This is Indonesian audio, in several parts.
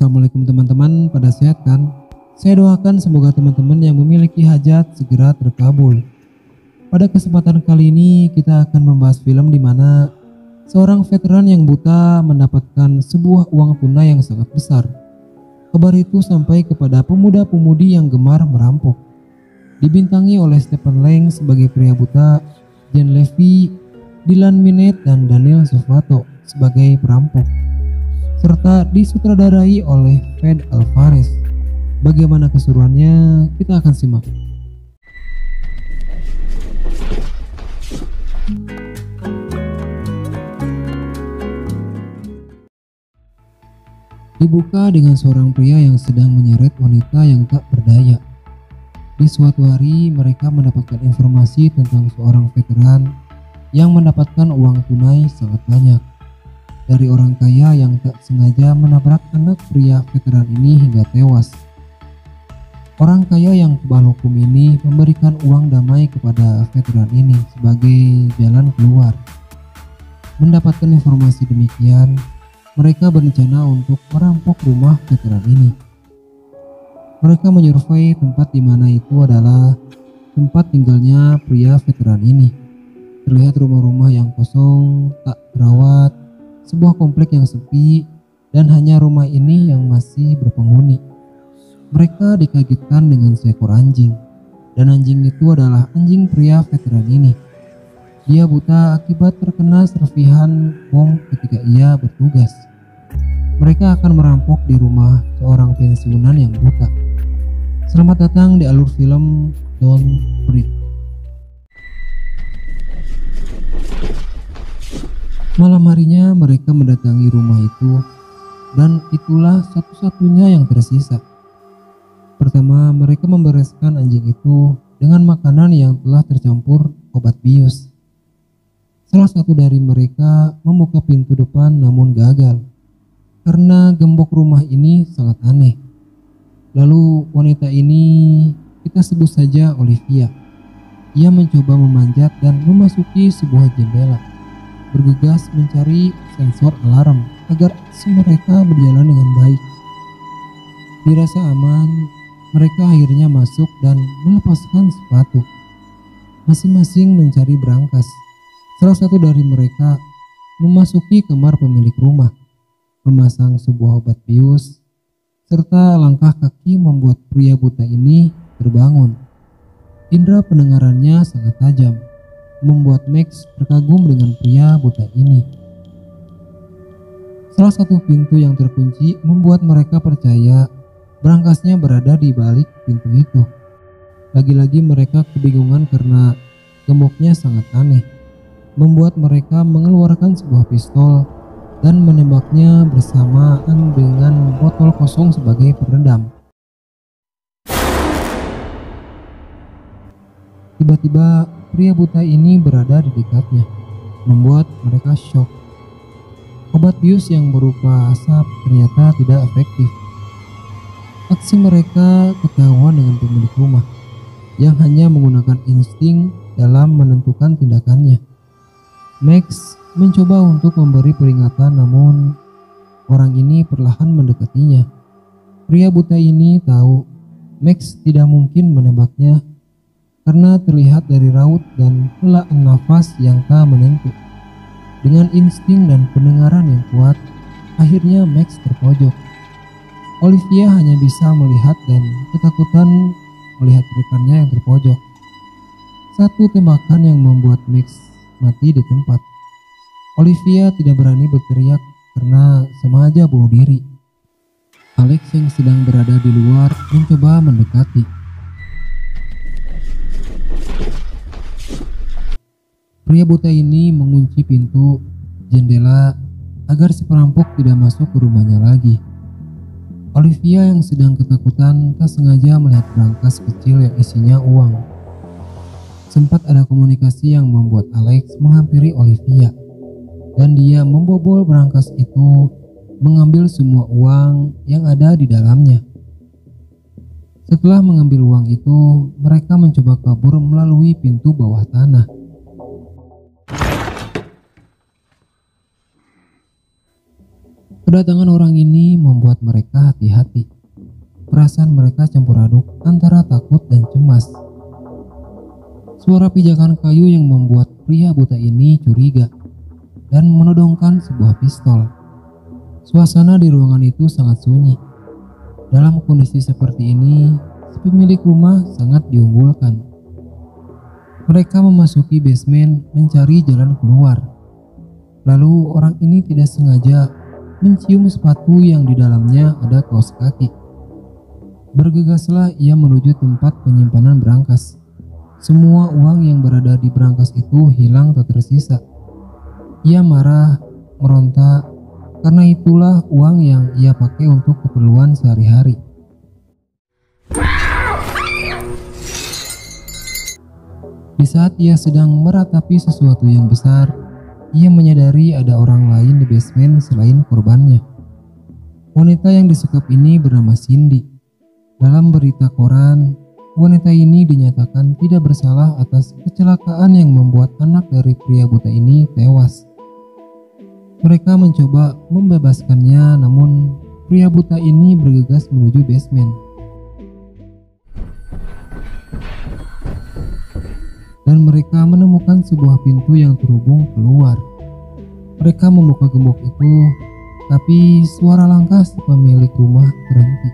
Assalamualaikum teman-teman, pada sehat kan? Saya doakan semoga teman-teman yang memiliki hajat segera terkabul. Pada kesempatan kali ini kita akan membahas film di mana seorang veteran yang buta mendapatkan sebuah uang tunai yang sangat besar. Kabar itu sampai kepada pemuda-pemudi yang gemar merampok. Dibintangi oleh Stephen Lang sebagai pria buta, Jen Levy, Dylan Minnette, dan Daniel Zovatto sebagai perampok, serta disutradarai oleh Fede Alvarez. Bagaimana keseruannya? Kita akan simak. Dibuka dengan seorang pria yang sedang menyeret wanita yang tak berdaya. Di suatu hari mereka mendapatkan informasi tentang seorang veteran yang mendapatkan uang tunai sangat banyak dari orang kaya yang tak sengaja menabrak anak pria veteran ini hingga tewas. Orang kaya yang kebal hukum ini memberikan uang damai kepada veteran ini sebagai jalan keluar. Mendapatkan informasi demikian, mereka berencana untuk merampok rumah veteran ini. Mereka menyurvei tempat di mana itu adalah tempat tinggalnya pria veteran ini. Terlihat rumah-rumah yang kosong, tak terawat, sebuah komplek yang sepi, dan hanya rumah ini yang masih berpenghuni. Mereka dikagetkan dengan seekor anjing, dan anjing itu adalah anjing pria veteran ini. Dia buta akibat terkena serpihan bom ketika ia bertugas. Mereka akan merampok di rumah seorang pensiunan yang buta. Selamat datang di alur film Don't Breathe. Malam harinya mereka mendatangi rumah itu, dan itulah satu-satunya yang tersisa. Pertama, mereka membereskan anjing itu dengan makanan yang telah tercampur obat bius. Salah satu dari mereka membuka pintu depan namun gagal, karena gembok rumah ini sangat aneh. Lalu wanita ini kita sebut saja Olivia. Ia mencoba memanjat dan memasuki sebuah jendela, bergegas mencari sensor alarm agar aksi mereka berjalan dengan baik. Dirasa aman, mereka akhirnya masuk dan melepaskan sepatu. Masing-masing mencari berangkas. Salah satu dari mereka memasuki kamar pemilik rumah, memasang sebuah obat bius, serta langkah kaki membuat pria buta ini terbangun. Indera pendengarannya sangat tajam, membuat Max terkagum dengan pria buta ini. Salah satu pintu yang terkunci membuat mereka percaya berangkasnya berada di balik pintu itu. Lagi-lagi mereka kebingungan karena gemboknya sangat aneh, membuat mereka mengeluarkan sebuah pistol dan menembaknya bersamaan dengan botol kosong sebagai peredam. Tiba-tiba pria buta ini berada di dekatnya, membuat mereka shock. Obat bius yang berupa asap ternyata tidak efektif. Aksi mereka ketahuan dengan pemilik rumah yang hanya menggunakan insting dalam menentukan tindakannya. Max mencoba untuk memberi peringatan, namun orang ini perlahan mendekatinya. Pria buta ini tahu Max tidak mungkin menembaknya karena terlihat dari raut dan helaan nafas yang tak menentu. Dengan insting dan pendengaran yang kuat, akhirnya Max terpojok. Olivia hanya bisa melihat dan ketakutan melihat rekannya yang terpojok. Satu tembakan yang membuat Max mati di tempat. Olivia tidak berani berteriak karena sama aja bunuh diri. Alex yang sedang berada di luar mencoba mendekati. Pria buta ini mengunci pintu jendela agar si perampok tidak masuk ke rumahnya lagi. Olivia yang sedang ketakutan tak sengaja melihat berangkas kecil yang isinya uang. Sempat ada komunikasi yang membuat Alex menghampiri Olivia, dan dia membobol berangkas itu, mengambil semua uang yang ada di dalamnya. Setelah mengambil uang itu, mereka mencoba kabur melalui pintu bawah tanah. Kedatangan orang ini membuat mereka hati-hati. Perasaan mereka campur aduk antara takut dan cemas. Suara pijakan kayu yang membuat pria buta ini curiga dan menodongkan sebuah pistol. Suasana di ruangan itu sangat sunyi. Dalam kondisi seperti ini, si pemilik rumah sangat diunggulkan. Mereka memasuki basement mencari jalan keluar. Lalu orang ini tidak sengaja mencium sepatu yang di dalamnya ada kaos kaki. Bergegaslah ia menuju tempat penyimpanan berangkas. Semua uang yang berada di berangkas itu hilang tak tersisa. Ia marah, meronta, karena itulah uang yang ia pakai untuk keperluan sehari-hari. Di saat ia sedang meratapi sesuatu yang besar, ia menyadari ada orang lain di basement selain korbannya. Wanita yang disekap ini bernama Cindy. Dalam berita koran, wanita ini dinyatakan tidak bersalah atas kecelakaan yang membuat anak dari pria buta ini tewas. Mereka mencoba membebaskannya, namun pria buta ini bergegas menuju basement. Dan mereka menemukan sebuah pintu yang terhubung keluar. Mereka membuka gembok itu, tapi suara langkah si pemilik rumah berhenti.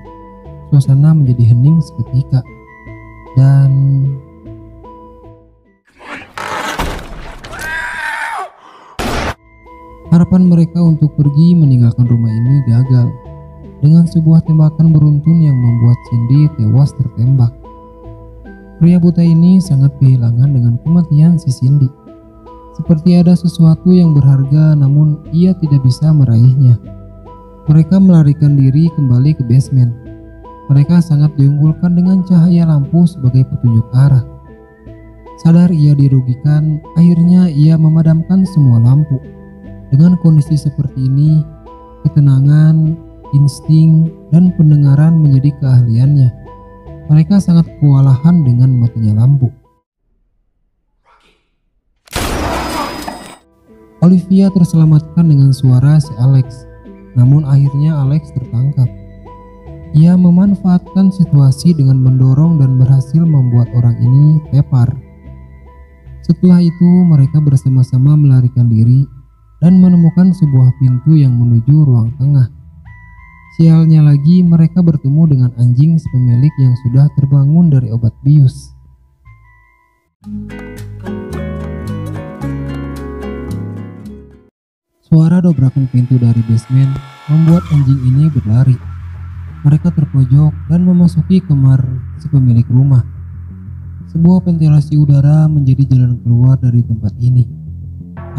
Suasana menjadi hening seketika. Dan harapan mereka untuk pergi meninggalkan rumah ini gagal dengan sebuah tembakan beruntun yang membuat Cindy tewas tertembak. Pria buta ini sangat kehilangan dengan kematian si Cindy. Seperti ada sesuatu yang berharga, namun ia tidak bisa meraihnya. Mereka melarikan diri kembali ke basement. Mereka sangat diunggulkan dengan cahaya lampu sebagai petunjuk arah. Sadar ia dirugikan, akhirnya ia memadamkan semua lampu. Dengan kondisi seperti ini, ketenangan, insting, dan pendengaran menjadi keahliannya. Mereka sangat kewalahan dengan matinya lampu. Olivia terselamatkan dengan suara si Alex, namun akhirnya Alex tertangkap. Ia memanfaatkan situasi dengan mendorong dan berhasil membuat orang ini tepar. Setelah itu mereka bersama-sama melarikan diri dan menemukan sebuah pintu yang menuju ruang tengah. Sialnya lagi mereka bertemu dengan anjing si pemilik yang sudah terbangun dari obat bius. Suara dobrakan pintu dari basement membuat anjing ini berlari. Mereka terpojok dan memasuki kamar si pemilik rumah. Sebuah ventilasi udara menjadi jalan keluar dari tempat ini.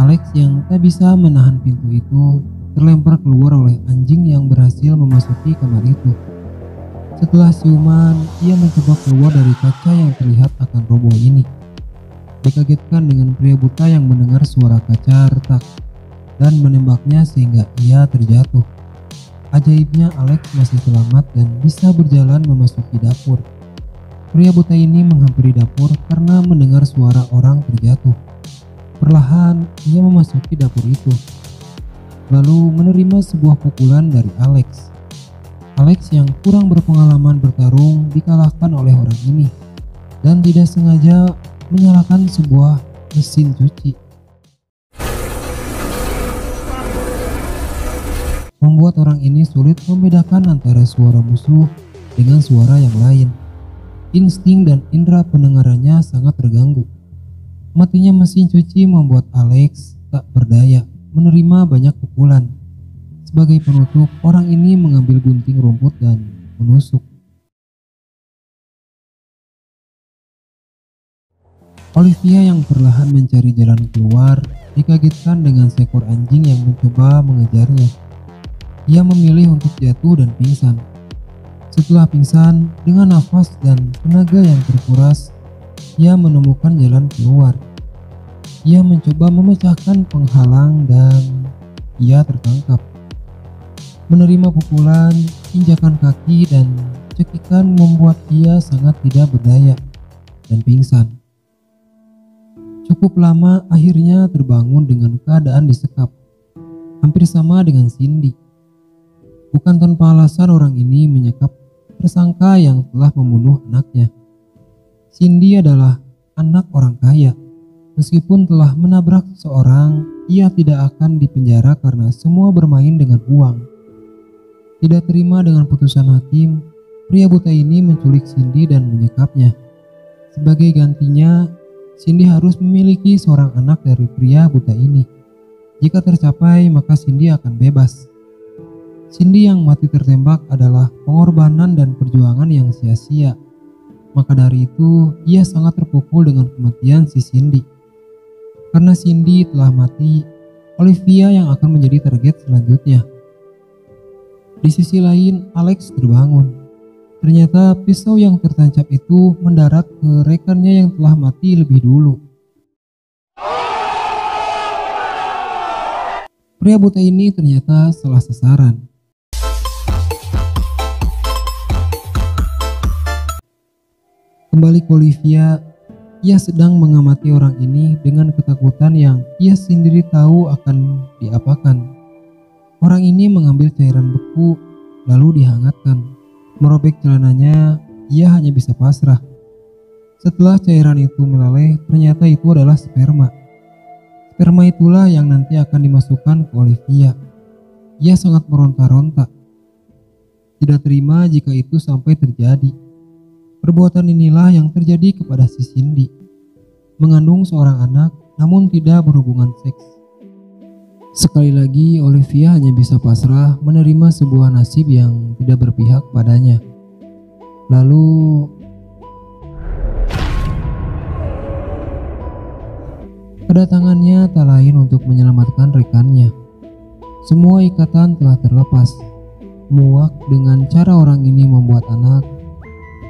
Alex yang tak bisa menahan pintu itu terlempar keluar oleh anjing yang berhasil memasuki kamar itu. Setelah siuman, ia mencoba keluar dari kaca yang terlihat akan roboh ini. Dikagetkan dengan pria buta yang mendengar suara kaca retak dan menembaknya sehingga ia terjatuh. Ajaibnya Alex masih selamat dan bisa berjalan memasuki dapur. Pria buta ini menghampiri dapur karena mendengar suara orang terjatuh. Perlahan ia memasuki dapur itu, lalu menerima sebuah pukulan dari Alex. Alex yang kurang berpengalaman bertarung dikalahkan oleh orang ini dan tidak sengaja menyalakan sebuah mesin cuci. Membuat orang ini sulit membedakan antara suara musuh dengan suara yang lain. Insting dan indera pendengarannya sangat terganggu. Matinya mesin cuci membuat Alex tak berdaya menerima banyak pukulan. Sebagai penutup, orang ini mengambil gunting rumput dan menusuk. Olivia yang perlahan mencari jalan keluar dikagetkan dengan seekor anjing yang mencoba mengejarnya. Ia memilih untuk jatuh dan pingsan. Setelah pingsan, dengan nafas dan tenaga yang terkuras, ia menemukan jalan keluar. Ia mencoba memecahkan penghalang dan ia tertangkap. Menerima pukulan, injakan kaki, dan cekikan membuat ia sangat tidak berdaya dan pingsan. Cukup lama akhirnya terbangun dengan keadaan disekap. Hampir sama dengan Cindy. Bukan tanpa alasan orang ini menyekap tersangka yang telah membunuh anaknya. Cindy adalah anak orang kaya. Meskipun telah menabrak seseorang, ia tidak akan dipenjara karena semua bermain dengan uang. Tidak terima dengan putusan hakim, pria buta ini menculik Cindy dan menyekapnya. Sebagai gantinya, Cindy harus memiliki seorang anak dari pria buta ini. Jika tercapai, maka Cindy akan bebas. Cindy yang mati tertembak adalah pengorbanan dan perjuangan yang sia-sia. Maka dari itu, ia sangat terpukul dengan kematian si Cindy. Karena Cindy telah mati, Olivia yang akan menjadi target selanjutnya. Di sisi lain, Alex terbangun. Ternyata pisau yang tertancap itu mendarat ke rekannya yang telah mati lebih dulu. Pria buta ini ternyata salah sasaran. Kembali ke Olivia, ia sedang mengamati orang ini dengan ketakutan yang ia sendiri tahu akan diapakan. Orang ini mengambil cairan beku lalu dihangatkan. Merobek celananya, ia hanya bisa pasrah. Setelah cairan itu meleleh, ternyata itu adalah sperma. Sperma itulah yang nanti akan dimasukkan ke Olivia. Ia sangat meronta-ronta. Tidak terima jika itu sampai terjadi. Perbuatan inilah yang terjadi kepada si Cindy. Mengandung seorang anak namun tidak berhubungan seks. Sekali lagi Olivia hanya bisa pasrah menerima sebuah nasib yang tidak berpihak padanya. Lalu kedatangannya tak lain untuk menyelamatkan rekannya. Semua ikatan telah terlepas. Muak dengan cara orang ini membuat anak,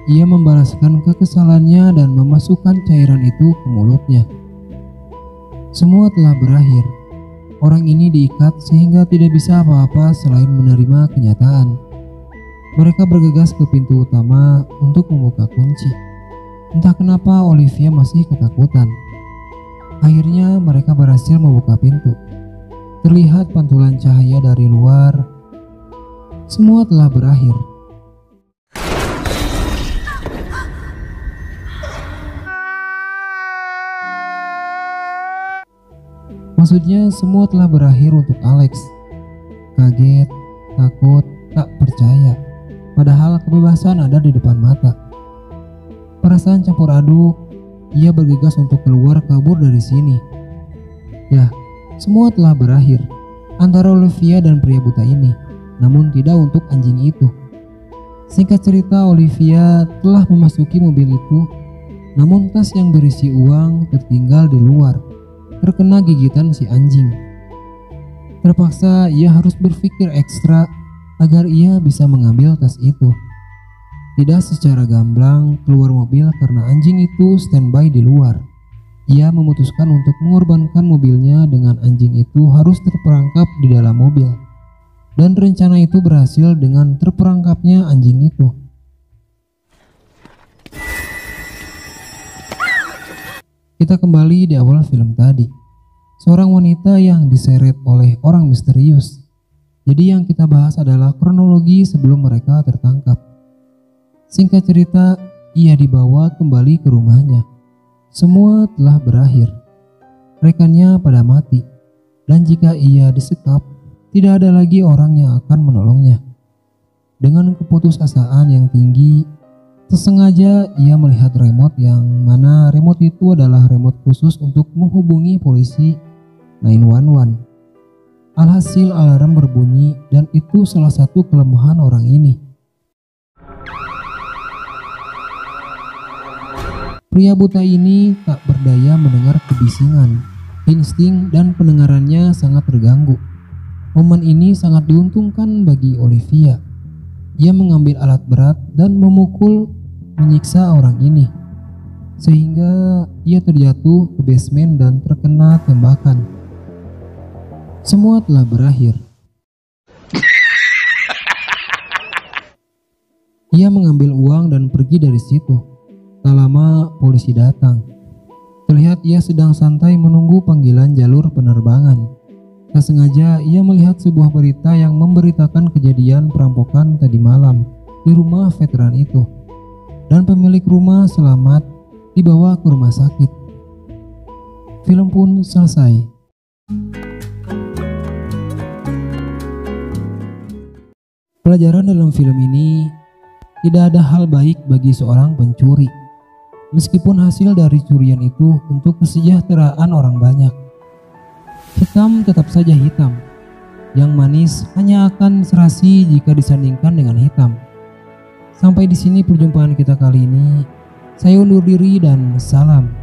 ia membalaskan kekesalannya dan memasukkan cairan itu ke mulutnya. Semua telah berakhir. Orang ini diikat sehingga tidak bisa apa-apa selain menerima kenyataan. Mereka bergegas ke pintu utama untuk membuka kunci. Entah kenapa Olivia masih ketakutan. Akhirnya mereka berhasil membuka pintu. Terlihat pantulan cahaya dari luar. Semua telah berakhir. Maksudnya semua telah berakhir untuk Alex. Kaget, takut, tak percaya. Padahal kebebasan ada di depan mata. Perasaan campur aduk, ia bergegas untuk keluar kabur dari sini. Ya, semua telah berakhir antara Olivia dan pria buta ini, namun tidak untuk anjing itu. Singkat cerita, Olivia telah memasuki mobil itu, namun tas yang berisi uang tertinggal di luar. Terkena gigitan si anjing. Terpaksa ia harus berpikir ekstra agar ia bisa mengambil tas itu. Tidak secara gamblang keluar mobil karena anjing itu standby di luar. Ia memutuskan untuk mengorbankan mobilnya dengan anjing itu harus terperangkap di dalam mobil. Dan rencana itu berhasil dengan terperangkapnya anjing itu. Kita kembali di awal film tadi. Seorang wanita yang diseret oleh orang misterius. Jadi yang kita bahas adalah kronologi sebelum mereka tertangkap. Singkat cerita, ia dibawa kembali ke rumahnya. Semua telah berakhir. Rekannya pada mati. Dan jika ia disekap, tidak ada lagi orang yang akan menolongnya. Dengan keputusasaan yang tinggi, sesengaja ia melihat remote yang mana remote itu adalah remote khusus untuk menghubungi polisi 911. Alhasil alarm berbunyi dan itu salah satu kelemahan orang ini. Pria buta ini tak berdaya mendengar kebisingan. Insting dan pendengarannya sangat terganggu. Momen ini sangat diuntungkan bagi Olivia. Ia mengambil alat berat dan menyiksa orang ini, sehingga ia terjatuh ke basement dan terkena tembakan. Semua telah berakhir. Ia mengambil uang dan pergi dari situ. Tak lama polisi datang. Terlihat ia sedang santai menunggu panggilan jalur penerbangan. Tak sengaja ia melihat sebuah berita yang memberitakan kejadian perampokan tadi malam di rumah veteran itu, dan pemilik rumah selamat dibawa ke rumah sakit. Film pun selesai. Pelajaran dalam film ini, tidak ada hal baik bagi seorang pencuri, meskipun hasil dari curian itu untuk kesejahteraan orang banyak. Hitam tetap saja hitam, yang manis hanya akan serasi jika disandingkan dengan hitam. Sampai di sini perjumpaan kita kali ini. Saya undur diri dan salam.